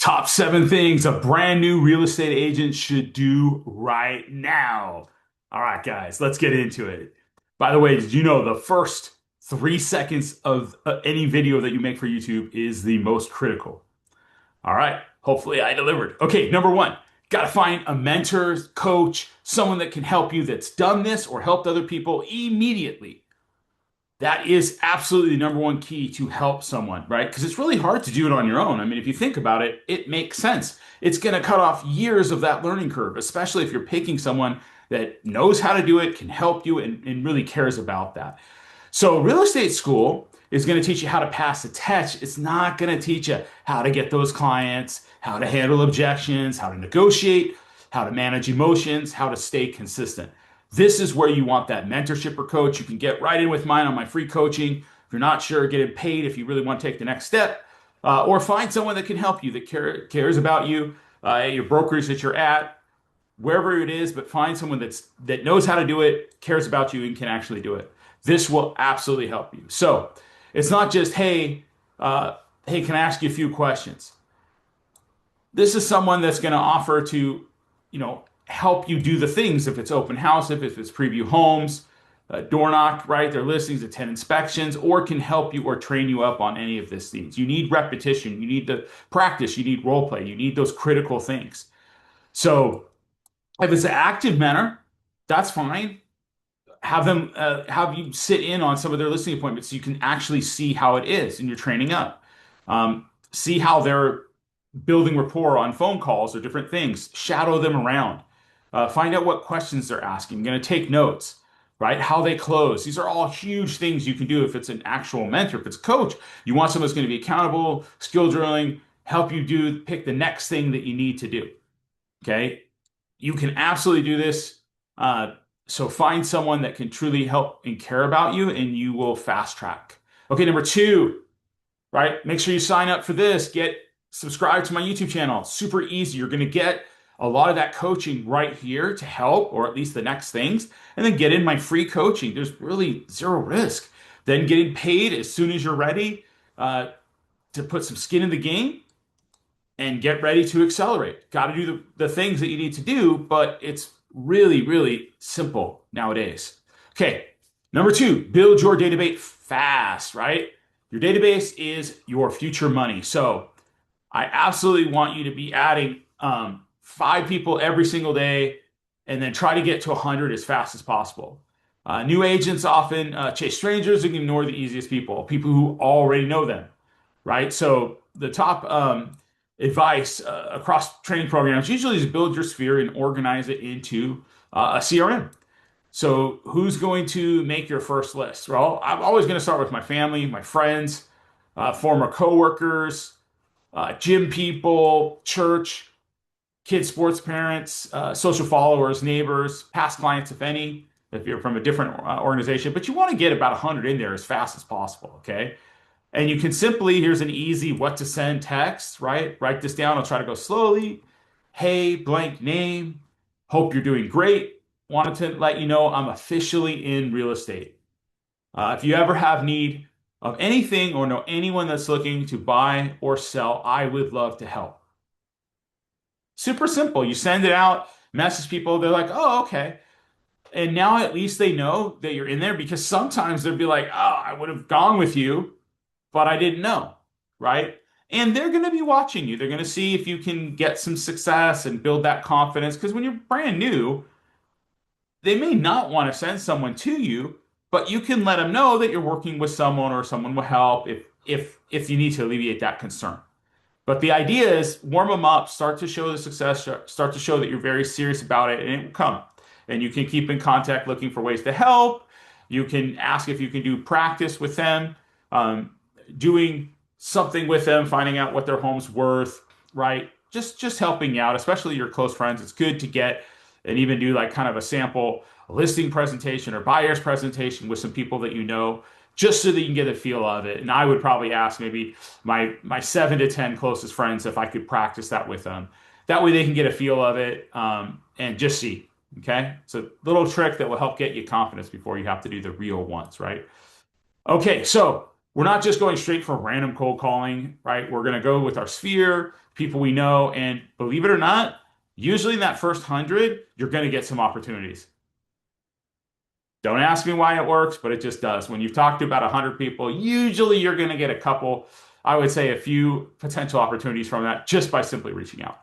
Top 7 things a brand new real estate agent should do right now. All right, guys, let's get into it. By the way, did you know the first 3 seconds of any video that you make for YouTube is the most critical? All right, hopefully I delivered. Okay, number one, got to find a mentor, coach, someone that can help you that's done this or helped other people immediately. That is absolutely the number one key to help someone, right? Because it's really hard to do it on your own. I mean, if you think about it, it makes sense. It's going to cut off years of that learning curve, especially if you're picking someone that knows how to do it, can help you, and really cares about that. So, real estate school is going to teach you how to pass the test. It's not going to teach you how to get those clients, how to handle objections, how to negotiate, how to manage emotions, how to stay consistent. This is where you want that mentorship or coach. You can get right in with mine on my free coaching. If you're not sure, get it paid if you really want to take the next step, or find someone that can help you, that cares about you, your brokerage that you're at, wherever it is, but find someone that knows how to do it, cares about you, and can actually do it. This will absolutely help you. So it's not just, hey, can I ask you a few questions? This is someone that's going to offer to, help you do the things. If it's open house, if it's preview homes, door knock, right? Their listings, attend inspections, or can help you or train you up on any of these things. You need repetition. You need the practice. You need role play. You need those critical things. So if it's an active mentor, that's fine. Have you sit in on some of their listing appointments so you can actually see how it is and you're training up. See how they're building rapport on phone calls or different things. Shadow them around. Find out what questions they're asking. I'm going to take notes, right? How they close. These are all huge things you can do if it's an actual mentor. If it's a coach, you want someone that's going to be accountable, skill drilling, help you pick the next thing that you need to do. Okay. You can absolutely do this. So find someone that can truly help and care about you, and you will fast track. Okay. Number two, right? Make sure you sign up for this. Get subscribed to my YouTube channel. Super easy. You're going to get a lot of that coaching right here to help, or at least the next things, and then get in my free coaching. There's really zero risk. Then getting paid as soon as you're ready to put some skin in the game and get ready to accelerate. Got to do the things that you need to do, but it's really, really simple nowadays. Okay, number two, build your database fast, right? Your database is your future money. So I absolutely want you to be adding 5 people every single day and then try to get to 100 as fast as possible. New agents often chase strangers and ignore the easiest people who already know them, right? So the top advice across training programs usually is build your sphere and organize it into a CRM. So who's going to make your first list? Well, I'm always going to start with my family, my friends, former coworkers, gym people, church, kids, sports parents, social followers, neighbors, past clients, if any, if you're from a different organization. But you want to get about 100 in there as fast as possible, okay? And you can simply, here's an easy what to send text, right? Write this down. I'll try to go slowly. Hey, blank name. Hope you're doing great. Wanted to let you know I'm officially in real estate. If you ever have need of anything or know anyone that's looking to buy or sell, I would love to help. Super simple. You send it out, message people. They're like, oh, okay. And now at least they know that you're in there, because sometimes they'll be like, oh, I would have gone with you, but I didn't know, right? And they're going to be watching you. They're going to see if you can get some success and build that confidence. Because when you're brand new, they may not want to send someone to you, but you can let them know that you're working with someone or someone will help if you need to alleviate that concern. But the idea is warm them up, start to show the success, start to show that you're very serious about it, and it will come. And you can keep in contact looking for ways to help. You can ask if you can do practice with them, doing something with them, finding out what their home's worth, right? Just helping you out, especially your close friends. It's good to get and even do like kind of a sample listing presentation or buyer's presentation with some people that you know, just so that you can get a feel of it. And I would probably ask maybe my 7 to 10 closest friends if I could practice that with them. That way they can get a feel of it and just see. Okay, it's a little trick that will help get you confidence before you have to do the real ones, right? Okay, so we're not just going straight for random cold calling, right? We're going to go with our sphere, people we know, and believe it or not, usually in that first 100, you're going to get some opportunities. Don't ask me why it works, but it just does. When you've talked to about 100 people, usually you're going to get a couple, I would say a few potential opportunities from that just by simply reaching out.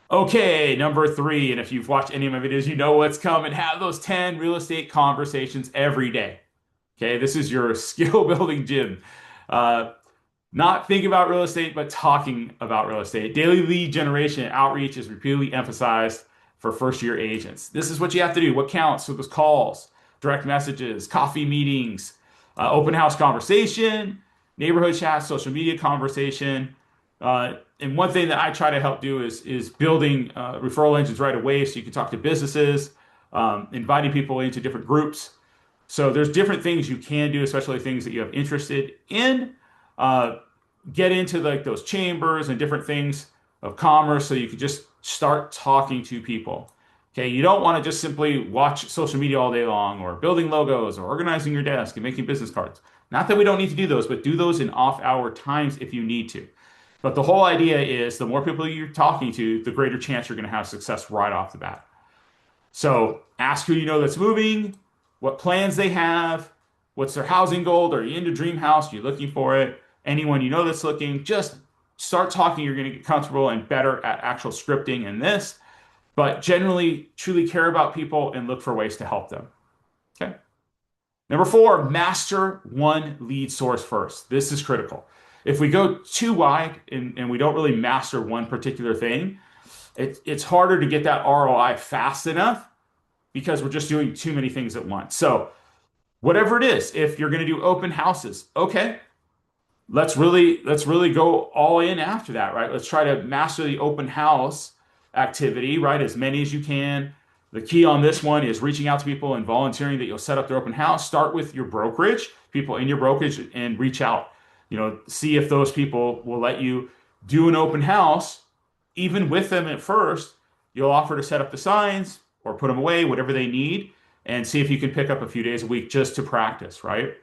Okay, number three, and if you've watched any of my videos, you know what's coming. Have those 10 real estate conversations every day. Okay, this is your skill building gym. Uh, Not thinking about real estate, but talking about real estate. Daily lead generation and outreach is repeatedly emphasized for first year agents. This is what you have to do. What counts? So those calls, direct messages, coffee meetings, open house conversation, neighborhood chat, social media conversation. And one thing that I try to help do is building referral engines right away so you can talk to businesses, inviting people into different groups. So there's different things you can do, especially things that you have interested in. Uh, get into like those chambers and different things of commerce so you can just start talking to people. Okay, you don't want to just simply watch social media all day long or building logos or organizing your desk and making business cards. Not that we don't need to do those, but do those in off-hour times if you need to. But the whole idea is the more people you're talking to, the greater chance you're going to have success right off the bat. So ask who you know that's moving, what plans they have, what's their housing goal. Are you into dream house? Are you looking for it? Anyone you know that's looking, just start talking. You're going to get comfortable and better at actual scripting in this, but generally truly care about people and look for ways to help them. Okay. Number four, master one lead source first. This is critical. If we go too wide and we don't really master one particular thing, it's harder to get that ROI fast enough because we're just doing too many things at once. So whatever it is, if you're going to do open houses, okay, let's really go all in after that, right? Let's try to master the open house activity, right? As many as you can. The key on this one is reaching out to people and volunteering that you'll set up their open house. Start with your brokerage, people in your brokerage, and reach out. See if those people will let you do an open house. Even with them at first, you'll offer to set up the signs or put them away, whatever they need, and see if you can pick up a few days a week just to practice, right?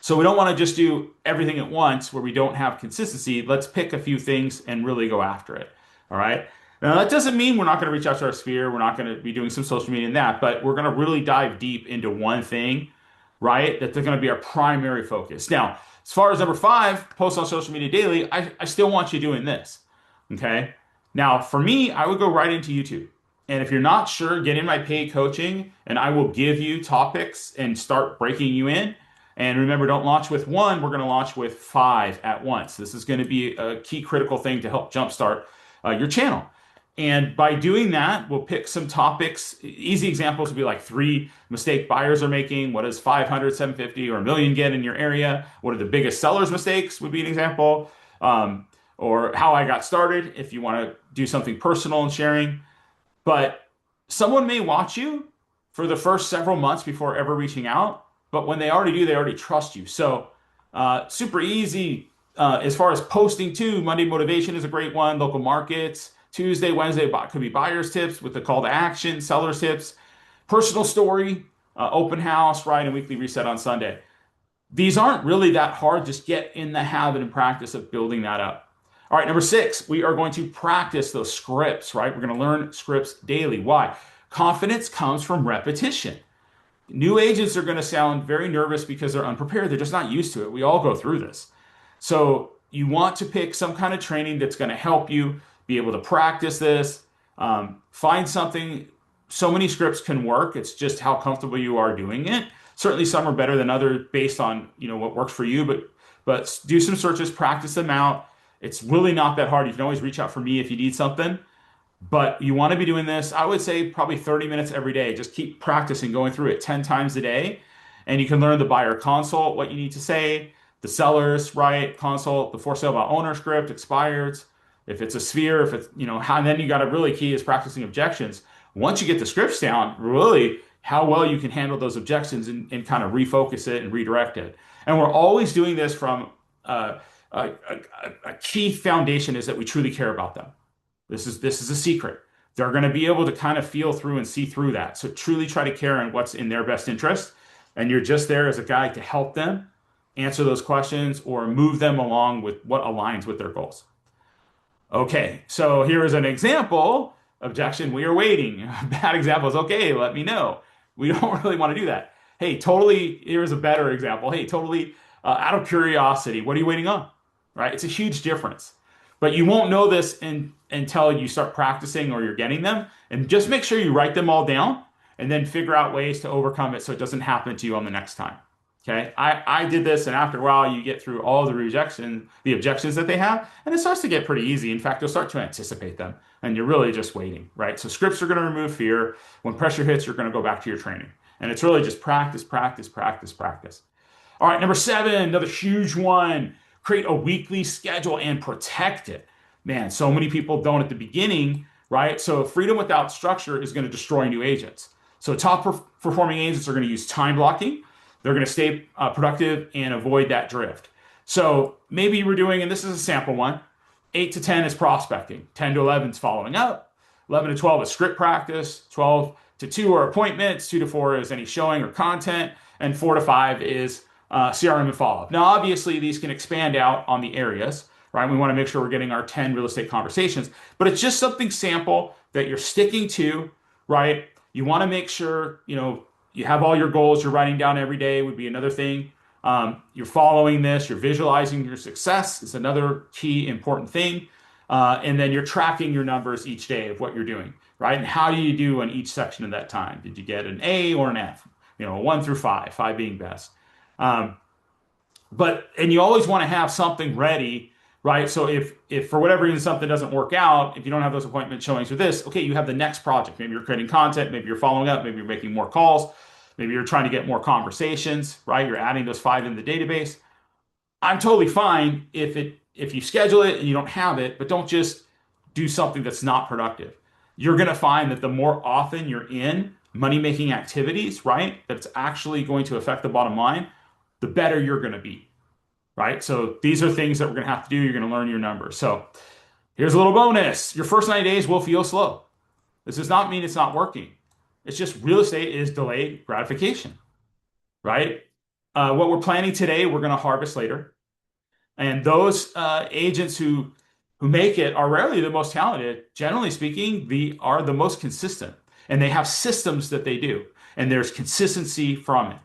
So we don't want to just do everything at once where we don't have consistency. Let's pick a few things and really go after it. All right. Now, that doesn't mean we're not going to reach out to our sphere. We're not going to be doing some social media in that, but we're going to really dive deep into one thing, right? That's going to be our primary focus. Now, as far as number five, post on social media daily, I still want you doing this. Okay. Now, for me, I would go right into YouTube. And if you're not sure, get in my paid coaching and I will give you topics and start breaking you in. And remember, don't launch with one. We're going to launch with 5 at once. This is going to be a key critical thing to help jumpstart your channel. And by doing that, we'll pick some topics. Easy examples would be like 3 mistake buyers are making. What does 500, 750, or a million get in your area? What are the biggest sellers' mistakes would be an example. Or how I got started if you want to do something personal and sharing. But someone may watch you for the first several months before ever reaching out. But when they already do, they already trust you. So super easy as far as posting too. Monday motivation is a great one. Local markets. Tuesday, Wednesday could be buyers tips with the call to action, sellers tips, personal story, open house, right, and weekly reset on Sunday. These aren't really that hard. Just get in the habit and practice of building that up. All right, number 6, we are going to practice those scripts, right? We're going to learn scripts daily. Why? Confidence comes from repetition. New agents are going to sound very nervous because they're unprepared. They're just not used to it. We all go through this. So you want to pick some kind of training that's going to help you be able to practice this. Find something. So many scripts can work. It's just how comfortable you are doing it. Certainly some are better than others based on what works for you, but do some searches, practice them out. It's really not that hard. You can always reach out for me if you need something. But you want to be doing this, I would say probably 30 minutes every day. Just keep practicing, going through it 10 times a day. And you can learn the buyer consult, what you need to say, the sellers, right, consult, the for sale by owner script, expireds. If it's a sphere, if it's, how, and then you got to really key is practicing objections. Once you get the scripts down, really how well you can handle those objections and kind of refocus it and redirect it. And we're always doing this from a key foundation is that we truly care about them. This is a secret. They're going to be able to kind of feel through and see through that. So truly try to care on what's in their best interest. And you're just there as a guide to help them. answer those questions, or move them along with what aligns with their goals. Okay, so here is an example. Objection, we are waiting. Bad example is, okay, let me know. We don't really want to do that. Hey, totally, here's a better example. Hey, totally, out of curiosity, what are you waiting on? Right? It's a huge difference. But you won't know this until you start practicing or you're getting them. And just make sure you write them all down and then figure out ways to overcome it so it doesn't happen to you on the next time. Okay, I did this, and after a while, you get through all the objections that they have, and it starts to get pretty easy. In fact, you'll start to anticipate them, and you're really just waiting, right? So scripts are going to remove fear. When pressure hits, you're going to go back to your training, and it's really just practice, practice, practice, practice. All right, number 7, another huge one: create a weekly schedule and protect it. Man, so many people don't at the beginning, right? So freedom without structure is going to destroy new agents. So top performing agents are going to use time blocking. They're going to stay productive and avoid that drift. So maybe you were doing, and this is a sample one, 8 to 10 is prospecting, 10 to 11 is following up, 11 to 12 is script practice, 12 to 2 are appointments, 2 to 4 is any showing or content, and 4 to 5 is CRM and follow-up. Now, obviously, these can expand out on the areas, right? We want to make sure we're getting our 10 real estate conversations, but it's just something sample that you're sticking to, right? You want to make sure, you have all your goals you're writing down every day would be another thing. You're following this, you're visualizing your success is another key important thing. And then you're tracking your numbers each day of what you're doing, right? And how do you do on each section of that time? Did you get an A or an F? 1 through 5, 5 being best. And you always want to have something ready, right? So if for whatever reason something doesn't work out, if you don't have those appointment showings with this, okay, you have the next project. Maybe you're creating content, maybe you're following up, maybe you're making more calls, maybe you're trying to get more conversations, right? You're adding those 5 in the database. I'm totally fine if you schedule it and you don't have it, but don't just do something that's not productive. You're going to find that the more often you're in money-making activities, right, that's actually going to affect the bottom line, the better you're going to be. Right? So these are things that we're going to have to do. You're going to learn your numbers. So here's a little bonus. Your first 90 days will feel slow. This does not mean it's not working. It's just real estate is delayed gratification, right? What we're planting today, we're going to harvest later. And those agents who make it are rarely the most talented. Generally speaking, they are the most consistent. And they have systems that they do. And there's consistency from it.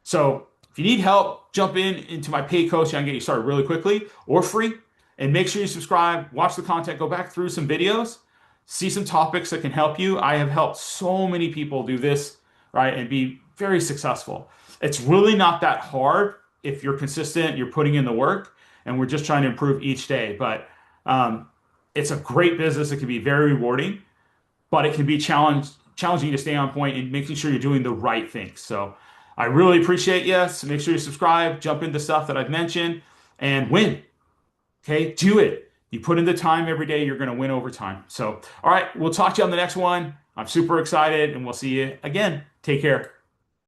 So if you need help, jump into my paid coaching. I can get you started really quickly or free. And make sure you subscribe, watch the content, go back through some videos, see some topics that can help you. I have helped so many people do this, right, and be very successful. It's really not that hard if you're consistent, you're putting in the work, and we're just trying to improve each day. But it's a great business. It can be very rewarding, but it can be challenging to stay on point and making sure you're doing the right things. So I really appreciate you. So make sure you subscribe, jump into stuff that I've mentioned, and win. Okay, do it. You put in the time every day, you're going to win over time. So, all right, we'll talk to you on the next one. I'm super excited, and we'll see you again. Take care.